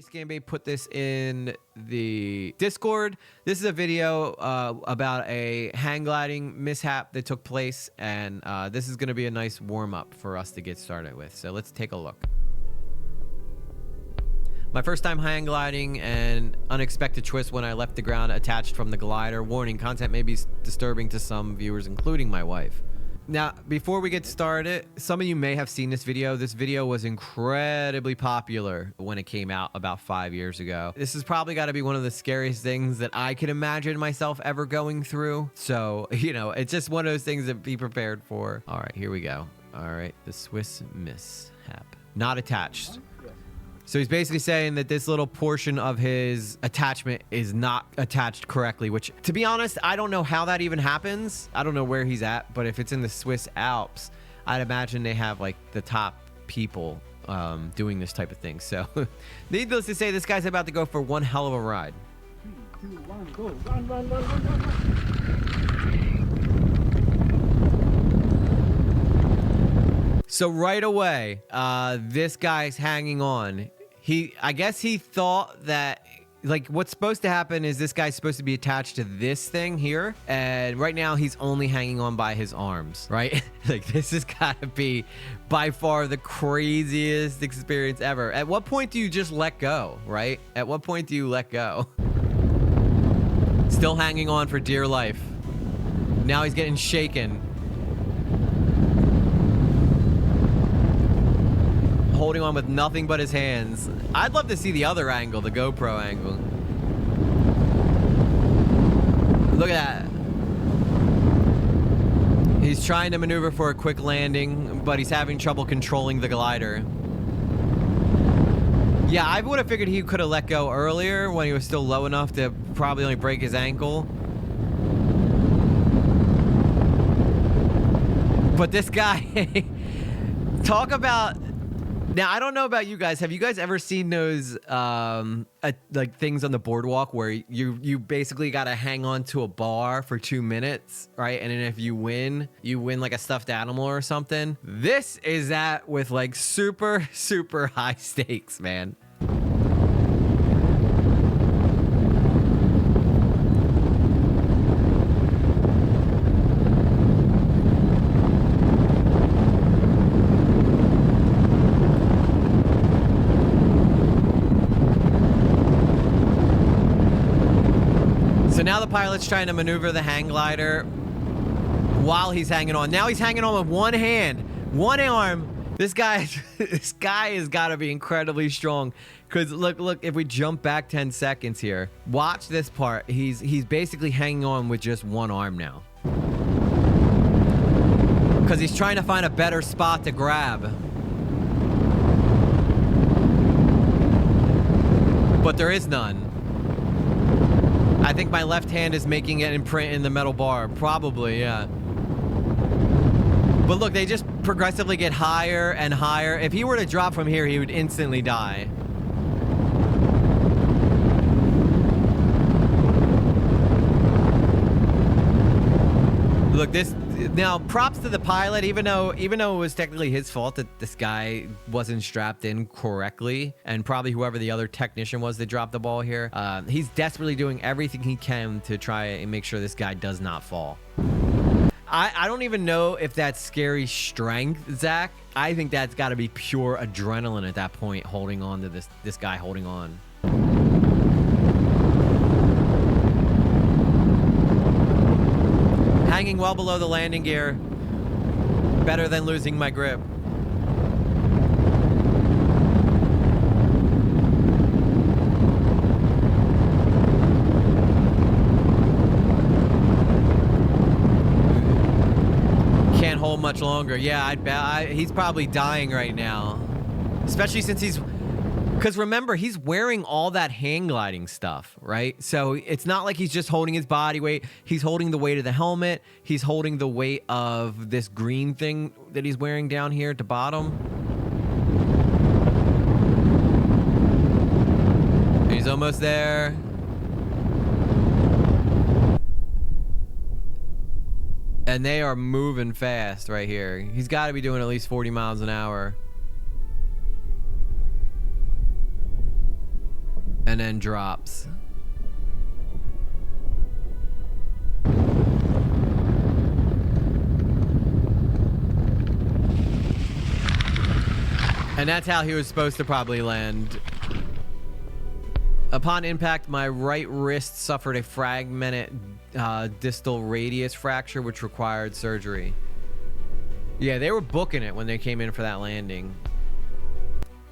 Scambay put this in the Discord. This is a video about a hang gliding mishap that took place, and this is going to be a nice warm-up for us to get started with. So let's take a look. My first time hang gliding, and unexpected twist when I left the ground attached from the glider. Warning, content may be disturbing to some viewers, including my wife. Now, before we get started, some of you may have seen this video. This video was incredibly popular when it came out about 5 years ago. This has probably got to be one of the scariest things that I could imagine myself ever going through. So, you know, it's just one of those things to be prepared for. All right, here we go. All right, the Swiss mishap. Not attached. So he's basically saying that this little portion of his attachment is not attached correctly, which, to be honest, I don't know how that even happens. I don't know where he's at, but if it's in the Swiss Alps, I'd imagine they have like the top people doing this type of thing. So needless to say, this guy's about to go for one hell of a ride. 3, 2, 1, go. Run, run, run, run, run. So right away, this guy's hanging on. I guess he thought that, like, what's supposed to happen is this guy's supposed to be attached to this thing here. And right now he's only hanging on by his arms, right? Like, this has got to be by far the craziest experience ever. At what point do you just let go, right? At what point do you let go? Still hanging on for dear life. Now he's getting shaken. Holding on with nothing but his hands. I'd love to see the other angle, the GoPro angle. Look at that. He's trying to maneuver for a quick landing, but he's having trouble controlling the glider. Yeah, I would have figured he could have let go earlier when he was still low enough to probably only break his ankle. But this guy, talk about... Now, I don't know about you guys. Have you guys ever seen those like things on the boardwalk where you basically got to hang on to a bar for 2 minutes, right? And then if you win like a stuffed animal or something. This is that with like super, super high stakes, man. So now the pilot's trying to maneuver the hang glider while he's hanging on. Now he's hanging on with one hand, one arm. This guy has got to be incredibly strong. Because look, if we jump back 10 seconds here, watch this part. He's basically hanging on with just one arm now. Because he's trying to find a better spot to grab. But there is none. I think my left hand is making an imprint in the metal bar. Probably, yeah. But look, they just progressively get higher and higher. If he were to drop from here, he would instantly die. Look, this... Now, props to the pilot, even though it was technically his fault that this guy wasn't strapped in correctly, and probably whoever the other technician was that dropped the ball here. He's desperately doing everything he can to try and make sure this guy does not fall. I don't even know if that's scary strength, Zach. I think that's got to be pure adrenaline at that point, holding on to this guy holding on. Hanging well below the landing gear. Better than losing my grip. Can't hold much longer. Yeah, I'd bet he's probably dying right now. Especially since he's... Because remember, he's wearing all that hang gliding stuff, right? So it's not like he's just holding his body weight. He's holding the weight of the helmet. He's holding the weight of this green thing that he's wearing down here at the bottom. He's almost there. And they are moving fast right here. He's got to be doing at least 40 miles an hour. and then drops. And that's how he was supposed to probably land. Upon impact, my right wrist suffered a fragmented distal radius fracture, which required surgery. Yeah, they were booking it when they came in for that landing.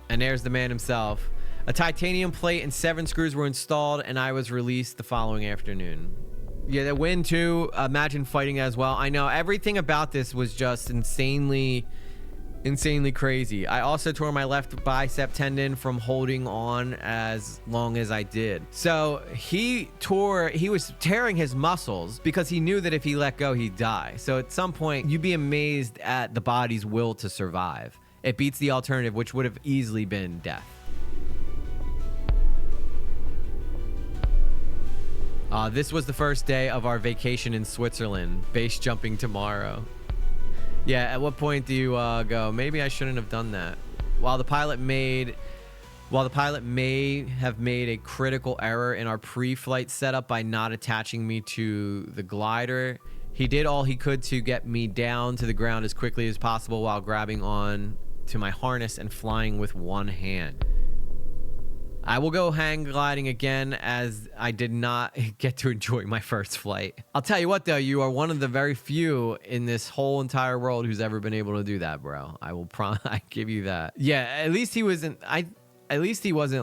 And there's the man himself. A titanium plate and 7 screws were installed, and I was released the following afternoon. Yeah, the wind too. Imagine fighting as well. I know everything about this was just insanely crazy. I also tore my left bicep tendon from holding on as long as I did. So he was tearing his muscles because he knew that if he let go, he'd die. So at some point, you'd be amazed at the body's will to survive. It beats the alternative, which would have easily been death. This was the first day of our vacation in Switzerland. Base jumping tomorrow. Yeah, at what point do you go, maybe I shouldn't have done that? While the pilot may have made a critical error in our pre-flight setup by not attaching me to the glider, he did all he could to get me down to the ground as quickly as possible while grabbing on to my harness and flying with one hand. I will go hang gliding again, as I did not get to enjoy my first flight. I'll tell you what though, you are one of the very few in this whole entire world who's ever been able to do that, bro. I give you that. Yeah, at least he wasn't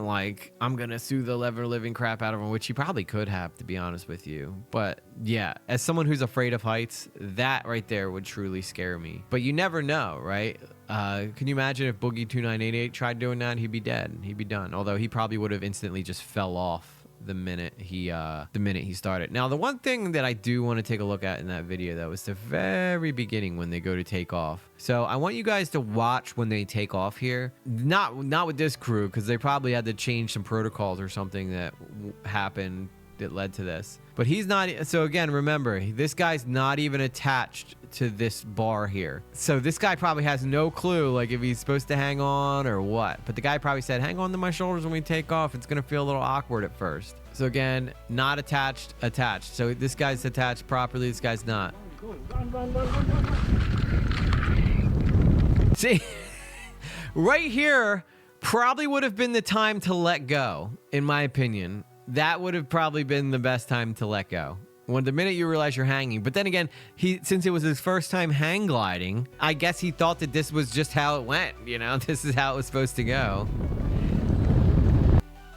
like, I'm gonna sue the ever living crap out of him, which he probably could have, to be honest with you. But yeah, as someone who's afraid of heights, that right there would truly scare me. But you never know, right? Can you imagine if Boogie 2988 tried doing that? He'd be dead. He'd be done. Although he probably would have instantly just fell off the minute he started. Now, the one thing that I do want to take a look at in that video, though, is the very beginning when they go to take off. So I want you guys to watch when they take off here. Not with this crew, because they probably had to change some protocols or something that happened that led to this. But he's not. So again, remember, this guy's not even attached to this bar here. So this guy probably has no clue, like, if he's supposed to hang on or what. But the guy probably said, hang on to my shoulders when we take off. It's gonna feel a little awkward at first. So again, not attached. So this guy's attached properly, this guy's not. See, right here probably would have been the time to let go, in my opinion. That would have probably been the best time to let go. When the minute you realize you're hanging. But then again, since it was his first time hang gliding, I guess he thought that this was just how it went, you know? This is how it was supposed to go.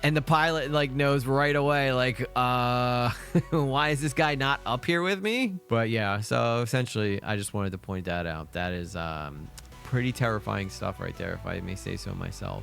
And the pilot, like, knows right away, like, why is this guy not up here with me? But yeah, so essentially, I just wanted to point that out. That is pretty terrifying stuff right there, if I may say so myself.